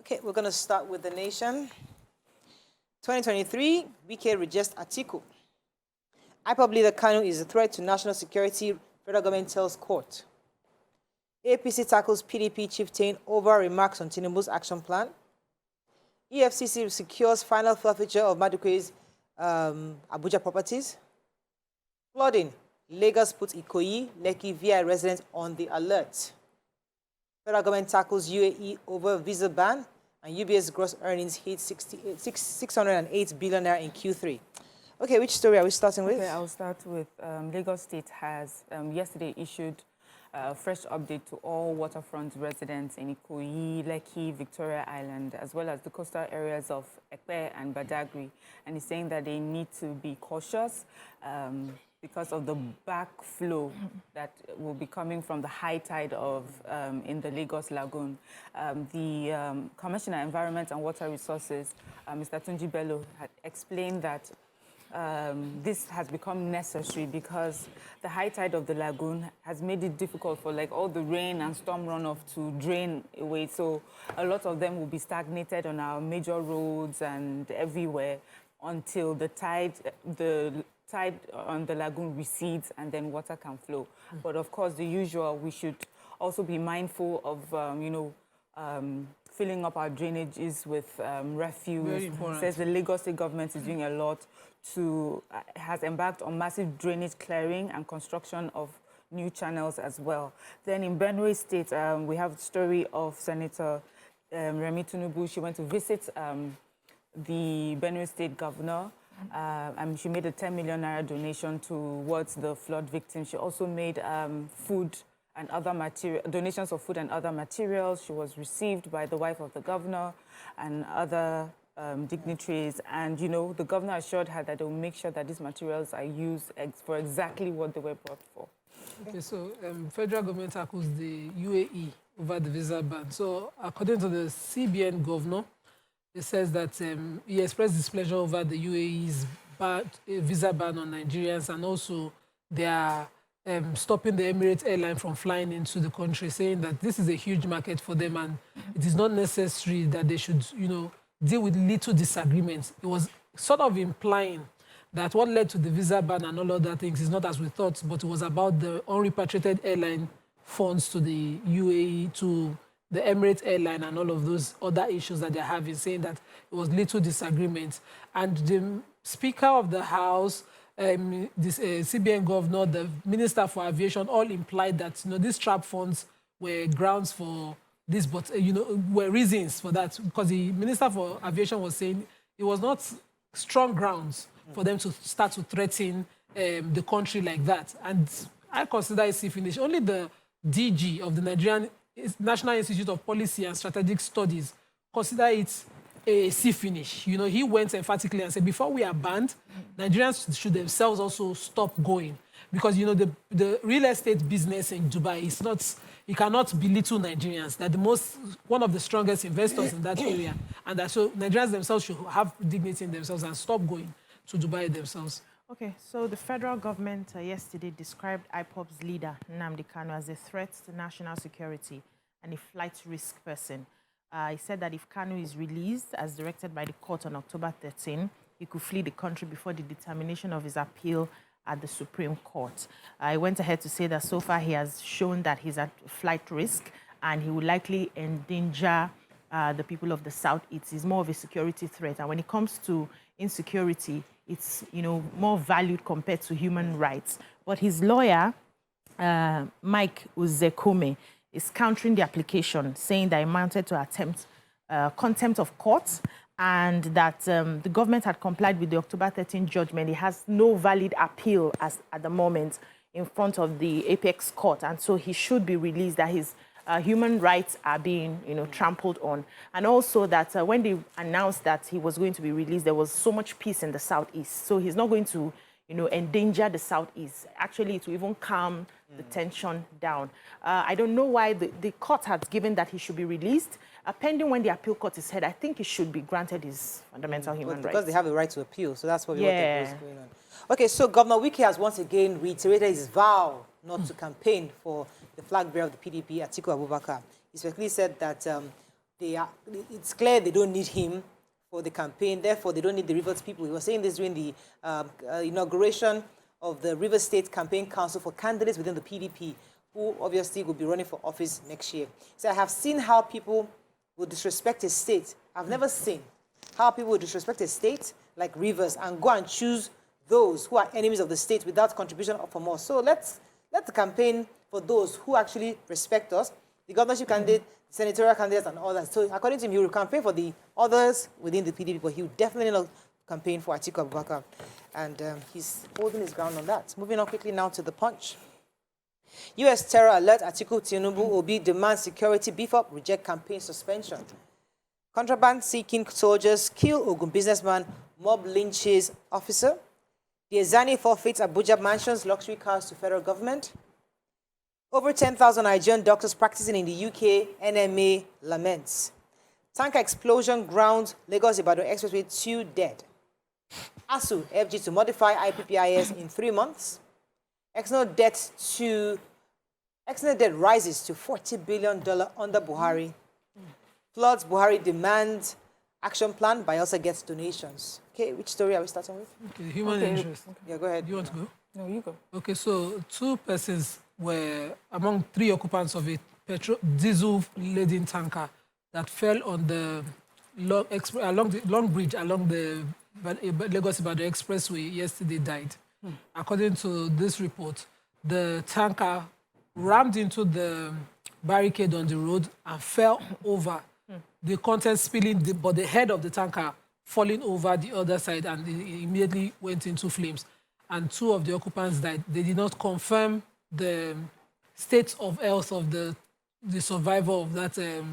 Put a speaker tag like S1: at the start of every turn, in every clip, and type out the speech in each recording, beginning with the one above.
S1: Okay, we're going to start with the nation. 2023, Wike rejects Atiku. IPOB leader Kanu is a threat to national security, federal government tells court. APC tackles PDP chieftain over remarks on Tinubu's action plan. EFCC secures final forfeiture of Maduke's Abuja properties. Flooding. Lagos puts Ikoyi, Lekki VI residents on the alert. Federal government tackles UAE over visa ban, and UBS gross earnings hit 608 billion naira in Q3. Okay, which story are we starting with?
S2: Okay, I'll start with Lagos State has yesterday issued a fresh update to all waterfront residents in Ikoyi, Lekki, Victoria Island, as well as the coastal areas of Ekpe and Badagry. And it's saying that they need to be cautious because of the backflow that will be coming from the high tide of in the Lagos Lagoon. The Commissioner Environment and Water Resources, Mr. Tunji Bello, had explained that this has become necessary because the high tide of the lagoon has made it difficult for like all the rain and storm runoff to drain away. So a lot of them will be stagnated on our major roads and everywhere until the tide on the lagoon recedes and then water can flow. But of course, the usual, we should also be mindful of, filling up our drainages with refuse.
S3: Very important.
S2: Says the Lagos State government is doing a lot has embarked on massive drainage clearing and construction of new channels as well. Then in Benue State, we have the story of Senator Remi Tinubu. She went to visit the Benue State governor. And she made a 10 million naira donation towards the flood victims. She also made food and other donations of food and other materials. She was received by the wife of the governor and other dignitaries. And, you know, the governor assured her that they will make sure that these materials are used for exactly what they were brought for.
S3: Okay, so federal government tackles the UAE over the visa ban. So according to the CBN governor, it says that he expressed displeasure over the UAE's visa ban on Nigerians, and also they are stopping the Emirates airline from flying into the country, saying that this is a huge market for them and it is not necessary that they should, you know, deal with little disagreements. It was sort of implying that what led to the visa ban and all other things is not as we thought, but it was about the unrepatriated airline funds to the UAE, to the Emirates airline and all of those other issues that they're having, saying that it was little disagreement. And the Speaker of the House, this CBN governor, the Minister for Aviation, all implied that, you know, these trap funds were grounds for this, but, you know, were reasons for that, because the Minister for Aviation was saying it was not strong grounds for them to start to threaten the country like that. And I consider it finished. Only the DG of the National Institute of Policy and Strategic Studies consider it a sea finish. You know, he went emphatically and said, before we are banned, Nigerians should themselves also stop going. Because, you know, the real estate business in Dubai is not, you cannot belittle Nigerians. They're one of the strongest investors in that area. And that so Nigerians themselves should have dignity in themselves and stop going to Dubai themselves.
S4: Okay, so the federal government yesterday described IPOB's leader, Nnamdi Kanu, as a threat to national security and a flight risk person. He said that if Kanu is released, as directed by the court on October 13, he could flee the country before the determination of his appeal at the Supreme Court. He went ahead to say that so far he has shown that he's at flight risk and he will likely endanger the people of the Southeast. He's more of a security threat. And when it comes to insecurity, it's, you know, more valued compared to human rights. But his lawyer, Mike Uzekome, is countering the application, saying that he mounted to attempt contempt of court and that the government had complied with the October 13 judgment. He has no valid appeal at the moment in front of the apex court, and so he should be released, that his human rights are being, you know, trampled on. And also that when they announced that he was going to be released, there was so much peace in the Southeast. So he's not going to, you know, endanger the Southeast. Actually, it will even calm the tension down. I don't know why the court has given that he should be released. Pending when the appeal court is heard, I think he should be granted his fundamental human rights.
S1: Because they have a right to appeal, so that's what we want to do going on. Okay, so Governor Wike has once again reiterated his vow not to campaign for the flag bearer of the PDP, Atiku Abubakar. He specifically said that it's clear they don't need him for the campaign. Therefore, they don't need the Rivers people. He was saying this during the inauguration of the Rivers State Campaign Council for candidates within the PDP, who obviously will be running for office next year. So I have seen how people will disrespect a state. I've never seen how people will disrespect a state like Rivers and go and choose those who are enemies of the state without contribution from us. So let's campaign for those who actually respect us, the governorship candidate, senatorial candidates, and all that. So according to him, he will campaign for the others within the PDP, but he will definitely not campaign for Atiku Abubakar. And he's holding his ground on that. Moving on quickly now to the Punch. U.S. terror alert, Atiku Tinubu, Obi demand security beef up, reject campaign suspension. Contraband seeking soldiers kill Ogun businessman, mob lynches officer. Diezani forfeits Abuja mansions, luxury cars to federal government. Over 10,000 Nigerian doctors practicing in the UK, NMA laments. Tanker explosion grounds Lagos-Ibadan Expressway, 2 dead. ASU, FG to modify IPPIS in 3 months. External debt rises to $40 billion under Buhari. Floods, Buhari demands action plan, Bayelsa gets donations. Okay, which story are we starting with?
S3: Okay, human interest.
S1: Okay. Yeah, go ahead.
S3: You want to go?
S2: No, you go.
S3: Okay, so 2 persons were among 3 occupants of a diesel-laden tanker that fell on the long bridge along the Lagos-Ibadan Expressway yesterday died. According to this report, the tanker rammed into the barricade on the road and fell over, the contents spilling, but the head of the tanker falling over the other side, and it immediately went into flames. And 2 of the occupants died. They did not confirm the state of health of the survivor of that, the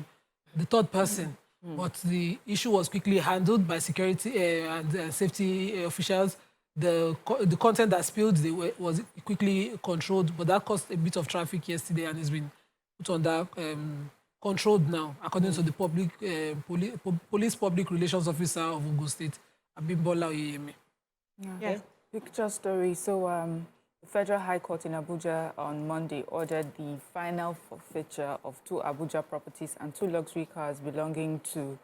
S3: 3rd person. But the issue was quickly handled by security and safety officials. The content that spilled was quickly controlled, but that caused a bit of traffic yesterday and has been put under controlled now, according to the police public relations officer of Ogun State, Abimbola Oyeyemi.
S2: Yeah. Picture story. So the Federal High Court in Abuja on Monday ordered the final forfeiture of 2 Abuja properties and 2 luxury cars belonging to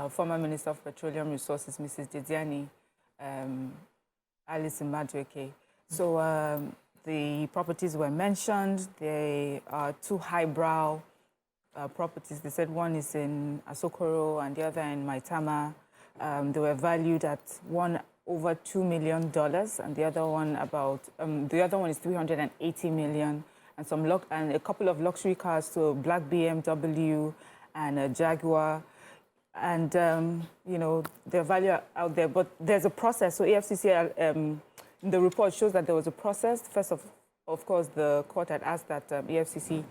S2: former Minister of Petroleum Resources, Mrs. Diezani, Alice Madueke. So the properties were mentioned. They are 2 highbrow properties. They said one is in Asokoro and the other in Maitama. They were valued at one over $2 million, and the other one is 380 million, and a couple of luxury cars, so black BMW and a Jaguar, and their value out there. But there's a process. So EFCC, the report shows that there was a process. First of course, the court had asked that EFCC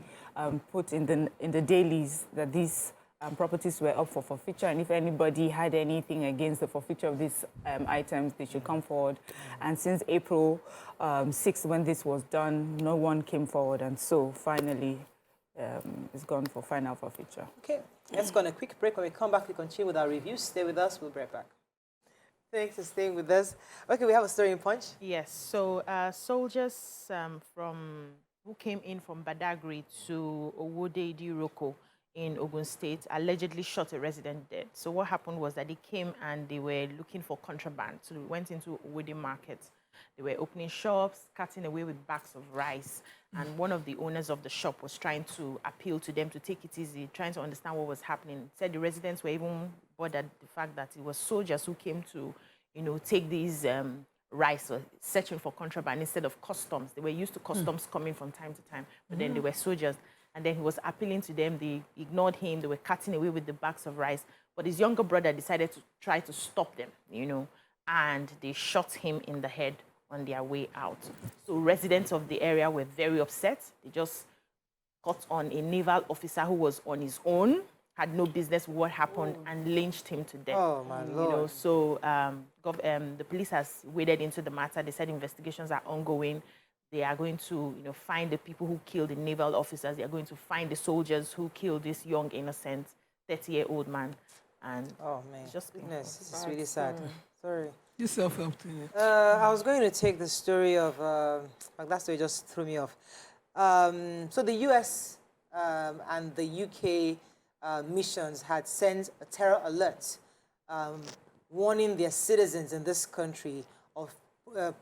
S2: put in the dailies that these properties were up for forfeiture, and if anybody had anything against the forfeiture of these items, they should come forward. And since April 6th, when this was done, no one came forward, and so finally it's gone for final forfeiture. Okay,
S1: let's go on a quick break. When we come back, we continue with our review. Stay with us. We'll be right back. Thanks for staying with us. Okay, we have a story in Punch.
S4: Yes, so soldiers who came in from Badagry to Owode Idiroko in Ogun State allegedly shot a resident dead. So what happened was that they came and they were looking for contraband. So they went into Owode market. They were opening shops, cutting away with bags of rice. And one of the owners of the shop was trying to appeal to them to take it easy, trying to understand what was happening. Said the residents were even bothered the fact that it was soldiers who came to, take these rice, searching for contraband instead of customs. They were used to customs coming from time to time, but then they were soldiers. And then he was appealing to them. They ignored him. They were cutting away with the bags of rice. But his younger brother decided to try to stop them, and they shot him in the head on their way out. So residents of the area were very upset. They just caught on a naval officer who was on his own, had no business with what happened, and lynched him to death.
S1: Oh, my Lord.
S4: So the police has waded into the matter. They said investigations are ongoing. They are going to, find the people who killed the naval officers. They are going to find the soldiers who killed this young, innocent 30-year-old man. And
S1: oh, man.
S4: Just
S1: goodness, this is really sad. Sorry.
S3: You self-helped in it.
S1: I was going to take the story of, that story just threw me off. So the US and the UK missions had sent a terror alert warning their citizens in this country of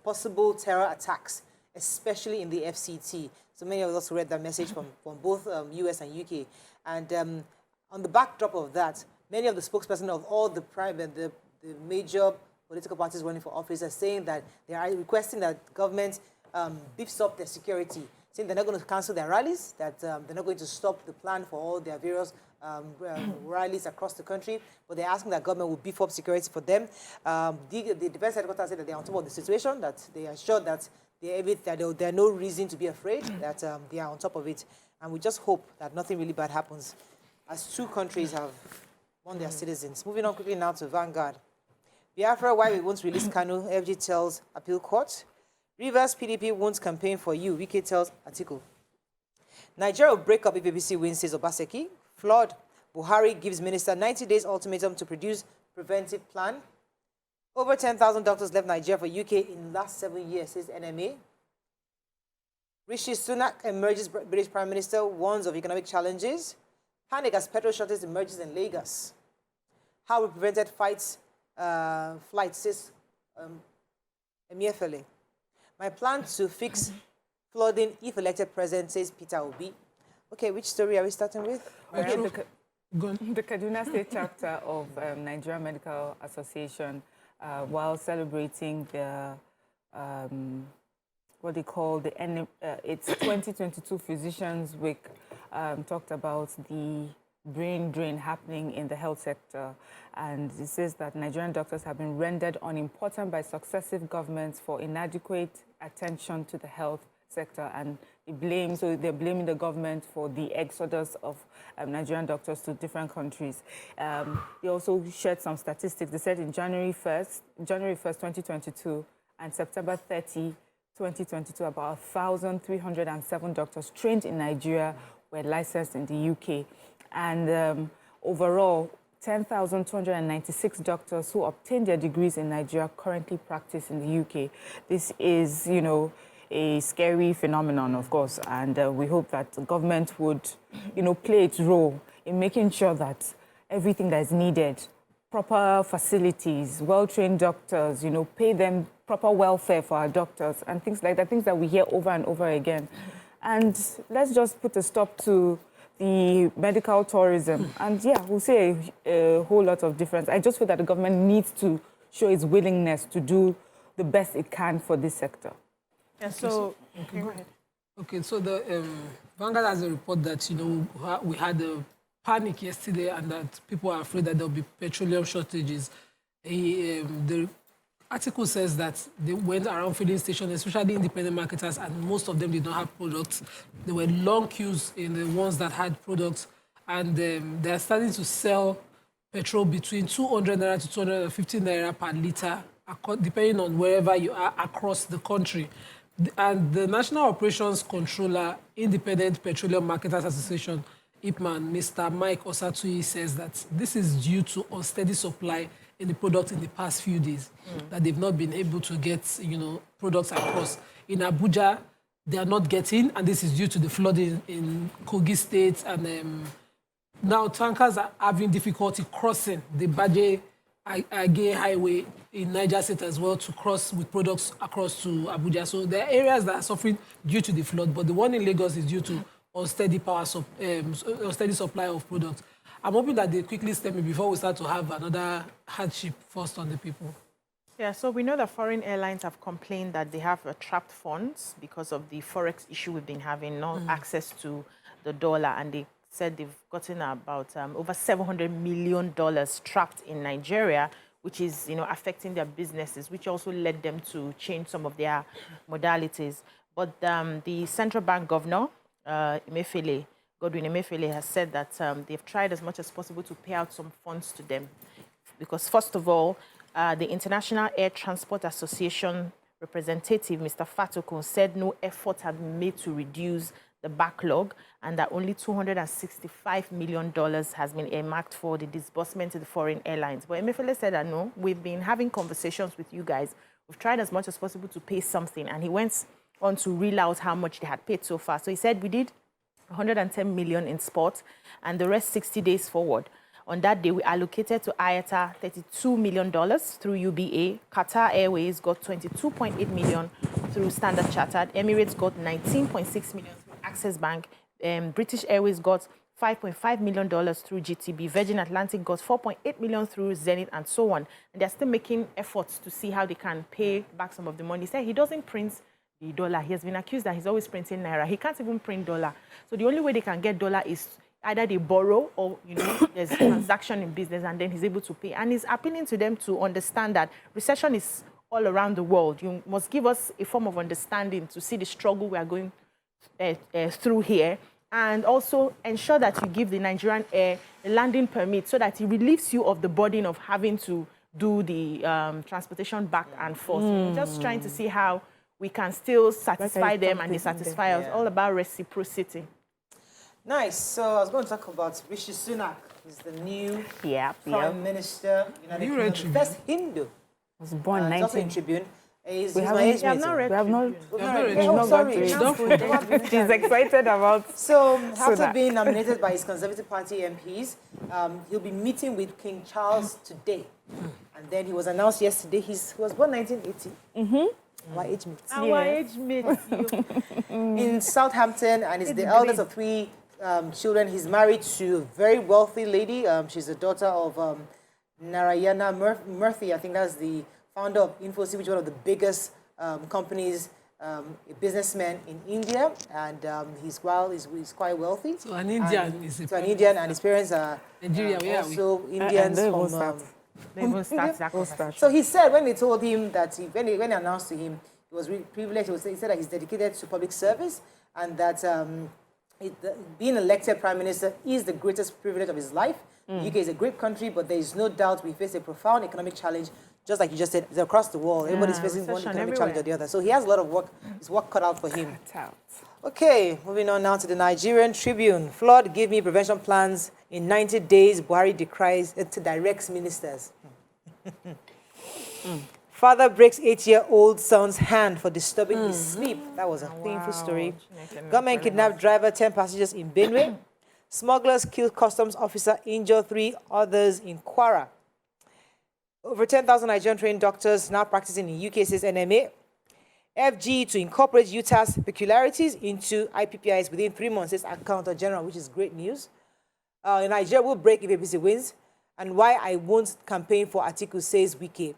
S1: possible terror attacks, especially in the FCT. So many of us read that message from both US and UK. And on the backdrop of that, many of the spokespersons of all the major political parties running for office are saying that they are requesting that government beefs up their security, saying they're not going to cancel their rallies, that they're not going to stop the plan for all their various rallies across the country, but they're asking that government will beef up security for them. The defense headquarters said that they're on top of the situation, that they are sure that there are no reason to be afraid, that they are on top of it. And we just hope that nothing really bad happens, as two countries have won their citizens. Moving on quickly now to Vanguard. Biafra, why we won't release Kanu, FG tells appeal court. Rivers PDP won't campaign for you, Wike tells Atiku. Nigeria will break up if BBC wins, says Obaseki. Flood, Buhari gives minister 90 days ultimatum to produce preventive plan. Over 10,000 doctors left Nigeria for UK in the last 7 years, says NMA. Rishi Sunak emerges British Prime Minister, warns of economic challenges. Panic as petrol shortage emerges in Lagos. How we prevented flights, says Emefiele. My plan to fix flooding if elected president, says Peter Obi. Okay, which story are we starting with?
S2: The Kaduna State chapter of Nigerian Medical Association, while celebrating the what they call its 2022 Physicians Week, talked about the brain drain happening in the health sector, and it says that Nigerian doctors have been rendered unimportant by successive governments for inadequate attention to the health sector, and they're blaming the government for the exodus of Nigerian doctors to different countries. They also shared some statistics. They said in January 1st, 2022 and September 30, 2022, about 1,307 doctors trained in Nigeria were licensed in the UK. And overall, 10,296 doctors who obtained their degrees in Nigeria currently practice in the UK. This is, a scary phenomenon, of course, and we hope that the government would, play its role in making sure that everything that is needed, proper facilities, well-trained doctors, pay them proper welfare for our doctors and things like that, things that we hear over and over again. And let's just put a stop to the medical tourism. And yeah, we'll see a whole lot of difference. I just feel that the government needs to show its willingness to do the best it can for this sector.
S4: Yeah, so, okay, go ahead.
S3: Okay, so the Vanguard has a report that, we had a panic yesterday and that people are afraid that there'll be petroleum shortages. The article says that they went around filling stations, especially independent marketers, and most of them did not have products. There were long queues in the ones that had products, and they're starting to sell petrol between 200 naira to 250 naira per litre, depending on wherever you are across the country. And the National Operations Controller, Independent Petroleum Marketers Association, IPMAN, Mr. Mike Osatui, says that this is due to unsteady supply in the product in the past few days, that they've not been able to get, products across. In Abuja, they are not getting, and this is due to the flooding in Kogi State, and now tankers are having difficulty crossing the Baje-Age Highway in Niger State as well to cross with products across to Abuja. So there are areas that are suffering due to the flood, but the one in Lagos is due to unsteady supply of products. I'm hoping that they quickly step in before we start to have another hardship forced on the people.
S4: Yeah, so we know that foreign airlines have complained that they have trapped funds because of the Forex issue we've been having, no access to the dollar, and they said they've gotten about over $700 million trapped in Nigeria, which is, affecting their businesses, which also led them to change some of their modalities. But the central bank governor, Godwin Emefiele, has said that they've tried as much as possible to pay out some funds to them. Because first of all, the International Air Transport Association representative, Mr. Fatokun, said no effort had been made to reduce the backlog, and that only $265 million has been earmarked for the disbursement to the foreign airlines. But Emefiele said that no, we've been having conversations with you guys. We've tried as much as possible to pay something, and he went on to reel out how much they had paid so far. So he said, we did 110 million in sport, and the rest 60 days forward. On that day, we allocated to IATA $32 million through UBA. Qatar Airways got 22.8 million through Standard Chartered. Emirates got 19.6 million through Access Bank. British Airways got $5.5 million through GTB. Virgin Atlantic got 4.8 million through Zenith, and so on. And they're still making efforts to see how they can pay back some of the money. He said he doesn't print the dollar. He has been accused that he's always printing naira. He can't even print dollar. So the only way they can get dollar is either they borrow or, there's a transaction in business, and then he's able to pay. And he's appealing to them to understand that recession is all around the world. You must give us a form of understanding to see the struggle we are going through here, and also ensure that you give the Nigerian Air a landing permit so that it relieves you of the burden of having to do the transportation back and forth. We're just trying to see how we can still satisfy them and they satisfy us. All about reciprocity.
S1: Nice. So I was going to talk about Rishi Sunak. He's the new Prime Minister. The first Hindu.
S2: Was born in
S1: 19... Tribune. He's
S2: we
S1: my age mate.
S2: We have not
S1: sorry.
S2: She's excited about.
S1: So after being nominated by his Conservative Party MPs, he'll be meeting with King Charles today. And then he was announced yesterday. He was born 1980. Our age mate.
S4: Our age mate.
S1: In Southampton, and is the eldest of 3 children. He's married to a very wealthy lady. She's the daughter of Narayana Murthy. I think that's the founder of Infosys, which is one of the biggest companies, a businessman in India. And he's quite wealthy.
S3: So an Indian
S1: and his parents are also Indians from... So he said when they told him that, when they announced to him, he was really privileged. He said that he's dedicated to public service, and that being elected prime minister is the greatest privilege of his life. The UK is a great country, but there is no doubt we face a profound economic challenge, just like you just said, it's across the world. Everybody's facing one economic challenge or the other. So he has a lot of work. His work cut out for him. Okay, moving on now to the Nigerian Tribune. Flood give me prevention plans in 90 days. Buhari directs ministers. Father breaks 8-year-old son's hand for disturbing his sleep. That was a painful story. Government kidnapped driver, 10 passengers in Benue. Smugglers kill customs officer, injure 3 others in Kwara. Over 10,000 Nigerian trained doctors now practicing in UK, says NMA. FG to incorporate Utah's peculiarities into IPPIs within 3 months, says Accountant General, which is great news. Nigeria will break if APC wins. And why I won't campaign for Atiku, says Wike.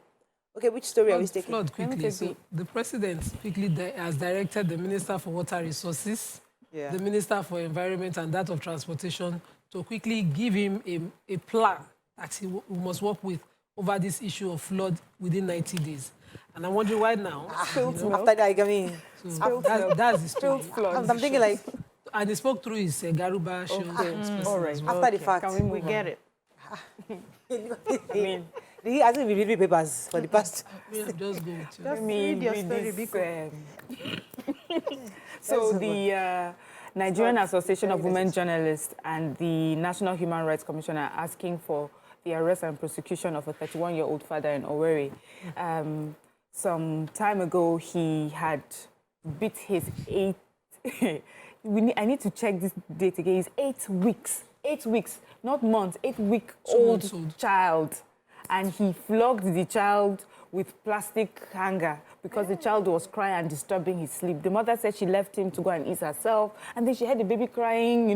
S1: Okay, which story are we taking?
S3: Flood quickly. So the president quickly has directed the Minister for Water Resources, the Minister for Environment and that of Transportation to quickly give him a plan that he must work with over this issue of flood within 90 days. And I'm wondering why now.
S1: After that, I mean...
S3: So that's the story.
S1: I'm thinking like...
S3: And he spoke through his Garuba show.
S1: All right. After the fact.
S4: We get it.
S1: I mean... He hasn't been reading papers for the past...
S3: Just go with you.
S4: Just read your story,
S2: because... So the Nigerian Association of Women Journalists and the National Human Rights Commission are asking for the arrest and prosecution of a 31-year-old father in Owerri. Some time ago, he had beat his 8... I need to check this date again. It's 8 weeks. 8 weeks, not months. 8-week-old child. And he flogged the child with plastic hanger because the child was crying and disturbing his sleep. The mother said she left him to go and eat herself, and then she heard the baby crying,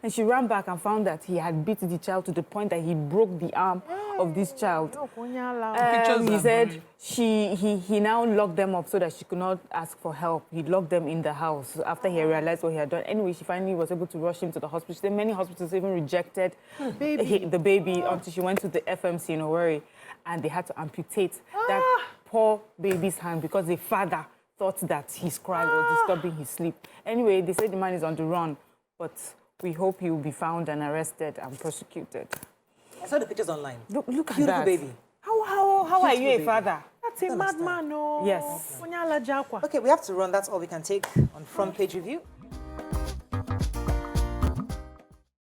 S2: and she ran back and found that he had beat the child to the point that he broke the arm of this child. He said he now locked them up so that she could not ask for help. He locked them in the house after he realized what he had done. Anyway, she finally was able to rush him to the hospital. She said many hospitals even rejected the baby until she went to the FMC in Owerri, and they had to amputate that poor baby's hand because the father thought that his cry was disturbing his sleep. Anyway, they say the man is on the run, but we hope he will be found and arrested and prosecuted.
S1: I saw the pictures online.
S2: Look at
S1: Beautiful
S2: that.
S1: Baby.
S2: How are you a father?
S4: That's a madman, no.
S2: Yes.
S1: Okay, we have to run. That's all we can take on Front Page Review.